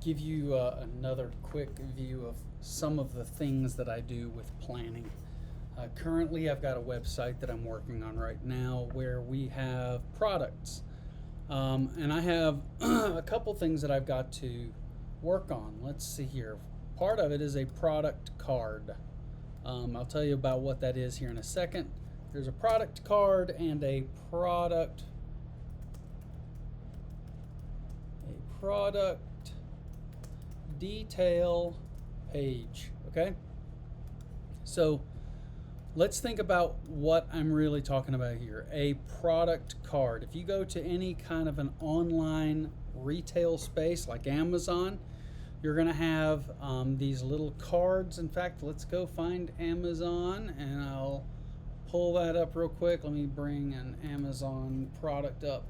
give you another quick view of some of the things that I do with planning. Currently, I've got a website that I'm working on right now where we have products. And I have a couple things that I've got to work on. Let's see here. Part of it is a product card. I'll tell you about what that is here in a second. There's a product card and a product detail page. Okay, so let's think about what I'm really talking about here. A product card. If you go to any kind of an online retail space like Amazon, you're going to have these little cards. In fact, let's go find Amazon and I'll pull that up real quick. Let me bring an Amazon product up.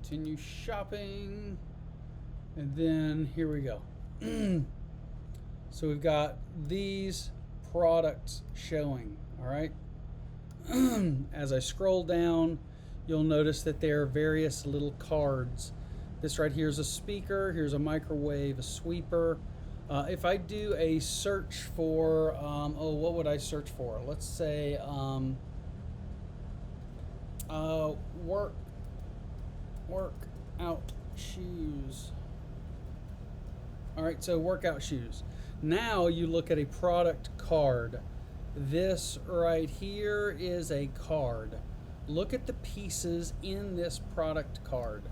Continue shopping. And then here we go. So we've got these products showing, all right? As I scroll down, you'll notice that there are various little cards. This right here is a speaker, here's a microwave, a sweeper. If I do a search for, what would I search for? Let's say workout shoes. All right, so workout shoes. Now you look at a product card. This right here is a card. Look at the pieces in this product card.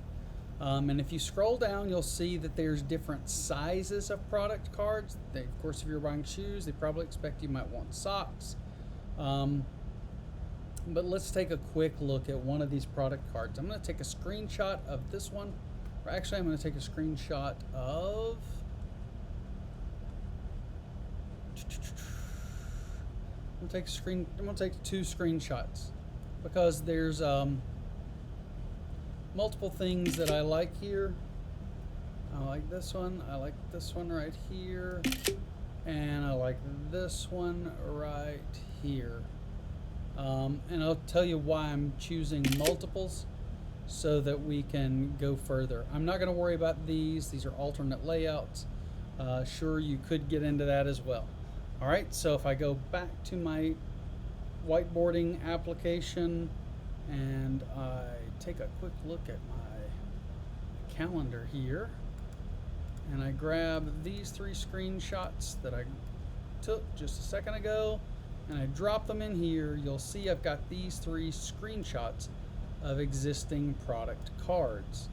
And if you scroll down, you'll see that there's different sizes of product cards. Of course, if you're buying shoes, they probably expect you might want socks. But let's take a quick look at one of these product cards. I'm going to take a screenshot of this one. Or actually, I'm going to take a screenshot of... I'm going to take 2 screenshots because there's multiple things that I like here. I like this one. I like this one right here. And I like this one right here. And I'll tell you why I'm choosing multiples so that we can go further. I'm not going to worry about these. These are alternate layouts. Sure, you could get into that as well. All right, so if I go back to my whiteboarding application and I take a quick look at my calendar here and I grab these 3 screenshots that I took just a second ago and I drop them in here, you'll see I've got these 3 screenshots of existing product cards.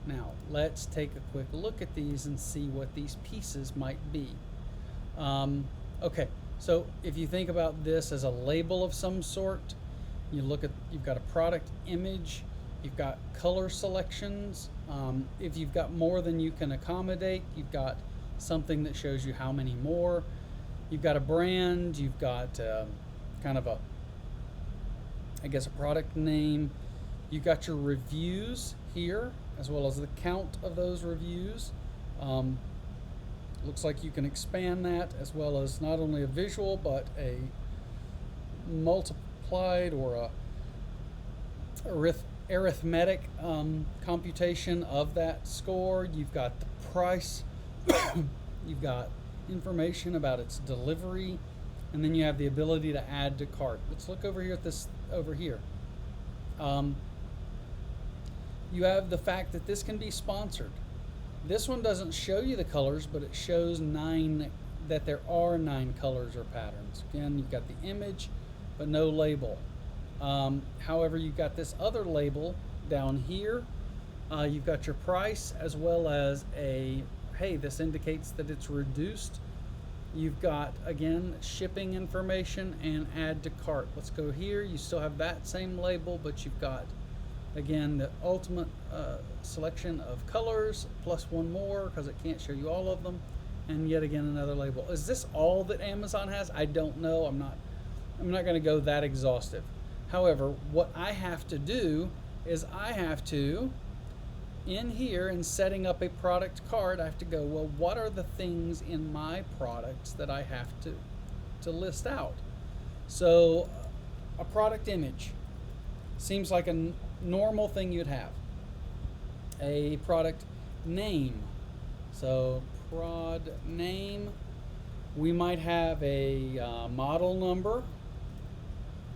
Now, let's take a quick look at these and see what these pieces might be. Okay, so if you think about this as a label of some sort, you've got a product image, you've got color selections. If you've got more than you can accommodate, you've got something that shows you how many more. You've got a brand, you've got kind of a product name. You've got your reviews here, as well as the count of those reviews. Looks like you can expand that, as well as not only a visual, but a multiplied or a arithmetic computation of that score. You've got the price. You've got information about its delivery, and then you have the ability to add to cart. Let's look over here at this over here. You have the fact that this can be sponsored. This one doesn't show you the colors, but it shows that there are 9 colors or patterns. Again, you've got the image, but no label. However, you've got this other label down here. You've got your price, as well as hey, this indicates that it's reduced. You've got, again, shipping information and add to cart. Let's go here. You still have that same label, but you've got, again, the ultimate selection of colors plus 1 more because it can't show you all of them, and yet again another label. Is this all that Amazon has? I don't know. I'm not going to go that exhaustive. However, what I have to do is I have to, in here, in setting up a product card, I have to go, well, what are the things in my products that I have to list out? So a product image seems like a normal thing you'd have. a product name. So prod name, we might have a model number,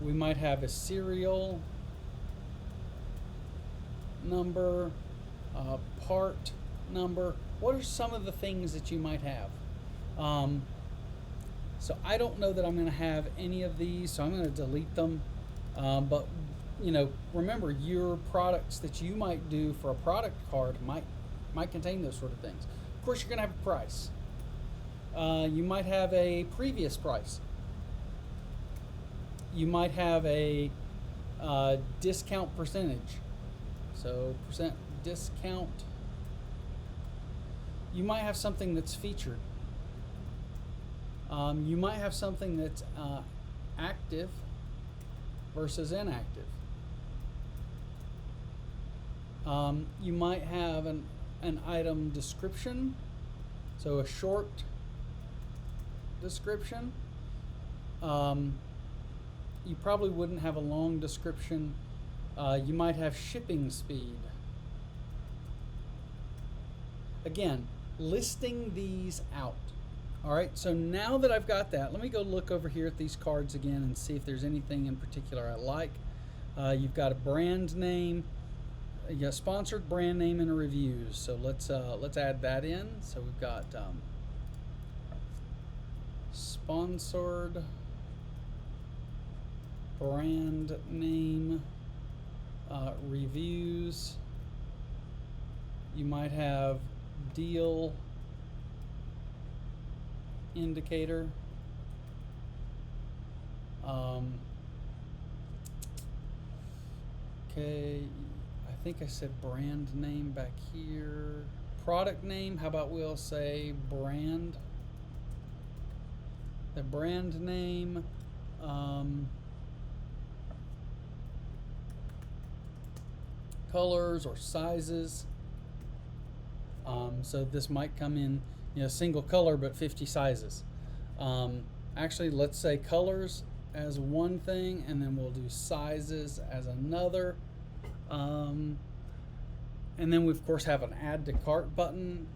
we might have a serial number, part number. What are some of the things that you might have? So I don't know that I'm going to have any of these, so I'm going to delete them. But you know, remember, your products that you might do for a product card might contain those sort of things. Of course, you're going to have a price. You might have a previous price. You might have a discount percentage. So percent discount. You might have something that's featured. You might have something that's active versus inactive. You might have an item description, so a short description. You probably wouldn't have a long description. You might have shipping speed. Again, listing these out. All right, so now that I've got that, let me go look over here at these cards again and see if there's anything in particular I like. You've got a brand name, yeah, sponsored brand name and reviews. So let's add that in. So we've got sponsored brand name reviews. You might have deal indicator. Okay, I think I said brand name back here. Product name, how about we'll say brand. The brand name. Colors or sizes. So this might come in, you know, single color but 50 sizes. Actually, let's say colors as one thing, and then we'll do sizes as another. And then we of course have an add to cart button.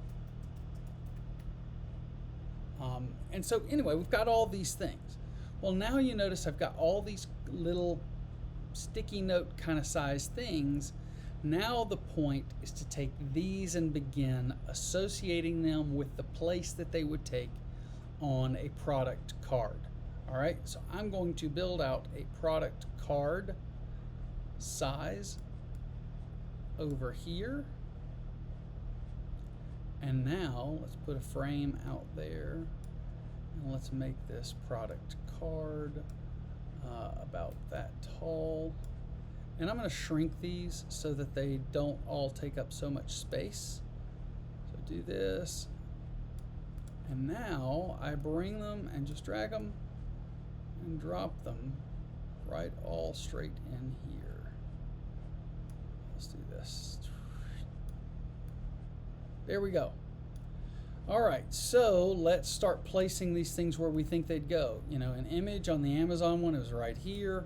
And so anyway, we've got all these things. Well, now you notice I've got all these little sticky note kind of size things. Now the point is to take these and begin associating them with the place that they would take on a product card. All right, so I'm going to build out a product card size over here. And now let's put a frame out there. And let's make this product card about that tall. And I'm going to shrink these so that they don't all take up so much space. So do this. And now I bring them and just drag them and drop them right all straight in here. Let's do this. There we go. All right, so let's start placing these things where we think they'd go. You know, an image on the Amazon one is right here.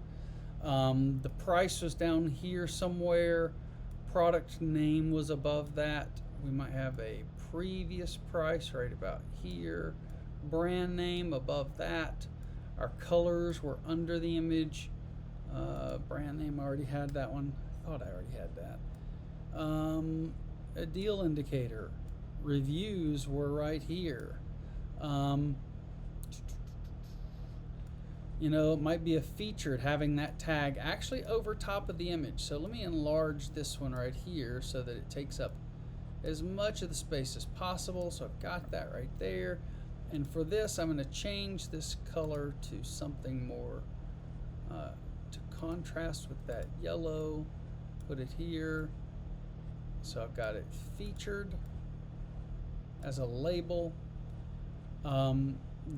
The price was down here somewhere. Product name was above that. We might have a previous price right about here. Brand name above that. Our colors were under the image. Brand name, I already had that one. I thought I already had that. A deal indicator. Reviews were right here. You know, it might be a featured having that tag actually over top of the image. So let me enlarge this one right here so that it takes up as much of the space as possible. So I've got that right there. And for this, I'm going to change this color to something more to contrast with that yellow. Put it here. So I've got it featured as a label.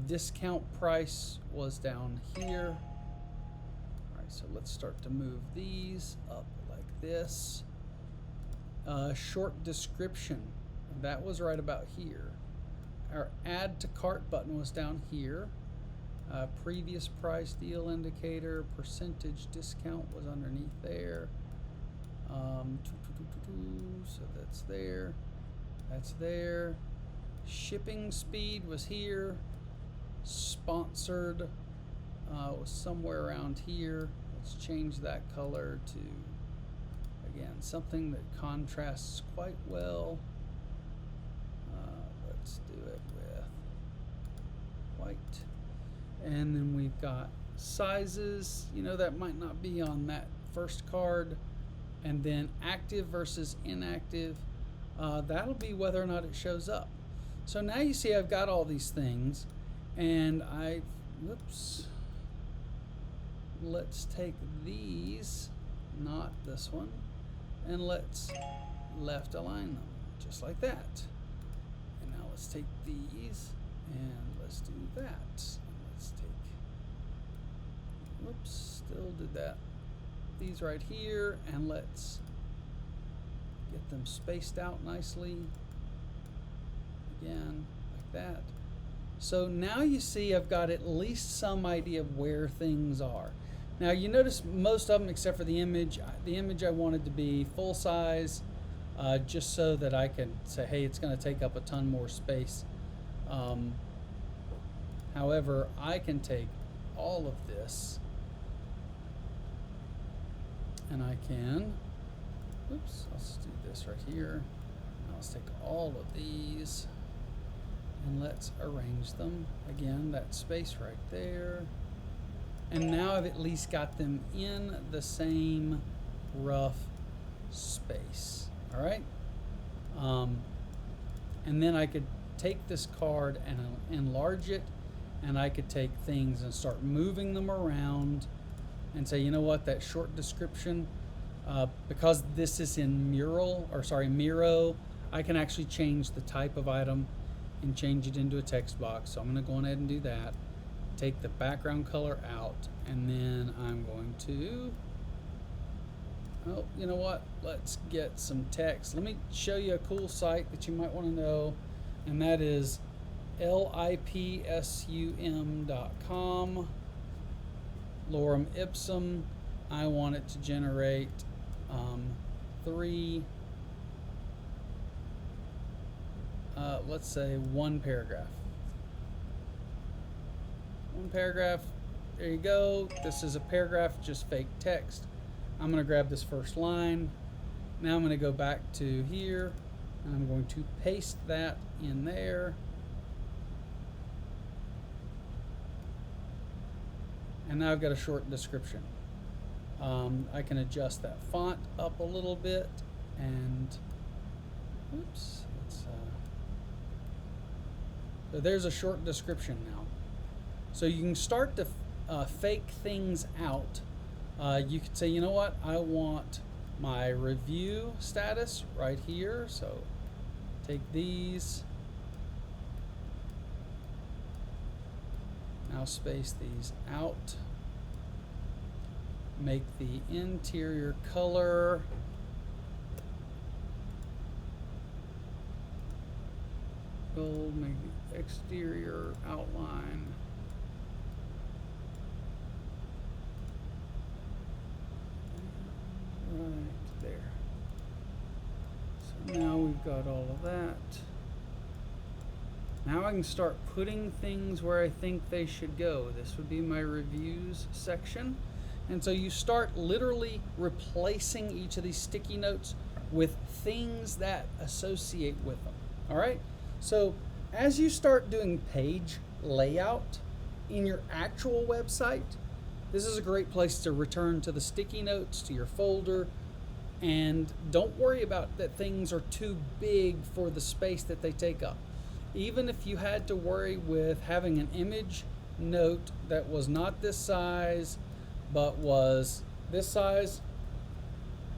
Discount price was down here. All right, so let's start to move these up like this. Short description, that was right about here. Our add to cart button was down here. Previous price, deal indicator, percentage discount was underneath there. So that's there. That's there. Shipping speed was here. Sponsored was somewhere around here. Let's change that color to, again, something that contrasts quite well. Let's do it with white. And then we've got sizes. You know, that might not be on that first card. And then active versus inactive. That'll be whether or not it shows up. So now you see I've got all these things, and let's take these, not this one, and let's left align them, just like that. And now let's take these, and let's do that. And let's take, still did that. These right here, and let's get them spaced out nicely. Again, like that. So now you see I've got at least some idea of where things are. Now you notice most of them, except for the image I wanted to be full size, just so that I can say, hey, it's going to take up a ton more space. However, I can take all of this, and I can, let's do this right here. Now let's take all of these, and let's arrange them. Again, that space right there. And now I've at least got them in the same rough space. All right? And then I could take this card and enlarge it, and I could take things and start moving them around and say, you know what, that short description, because this is in Miro, I can actually change the type of item and change it into a text box. So I'm going to go ahead and do that. Take the background color out, and then I'm going to, oh, you know what? Let's get some text. Let me show you a cool site that you might want to know, and that is lipsum.com. Lorem ipsum. I want it to generate 3. Let's say one paragraph. One paragraph. There you go. This is a paragraph, just fake text. I'm going to grab this first line. Now I'm going to go back to here, and I'm going to paste that in there. And now I've got a short description. I can adjust that font up a little bit, and so there's a short description now. So you can start to fake things out. You could say, you know what, I want my review status right here. So take these. Now space these out. Make the interior color gold. Make the exterior outline right there. So now we've got all of that. Now I can start putting things where I think they should go. This would be my reviews section. And so you start literally replacing each of these sticky notes with things that associate with them. All right? So as you start doing page layout in your actual website, this is a great place to return to the sticky notes, to your folder, and don't worry about that things are too big for the space that they take up. Even if you had to worry with having an image note that was not this size, but was this size,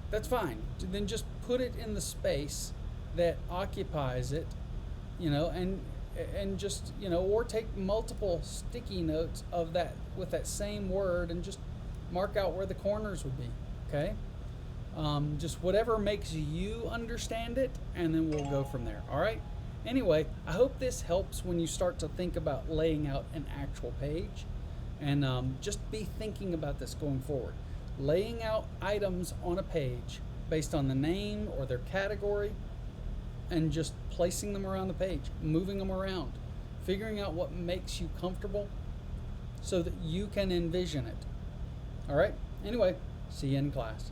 that's fine. Then just put it in the space that occupies it, and just, or take multiple sticky notes of that with that same word and just mark out where the corners would be, okay? Just whatever makes you understand it, and then we'll go from there, all right? Anyway, I hope this helps when you start to think about laying out an actual page, and just be thinking about this going forward. Laying out items on a page based on the name or their category, and just placing them around the page, moving them around, figuring out what makes you comfortable so that you can envision it. All right? Anyway, see you in class.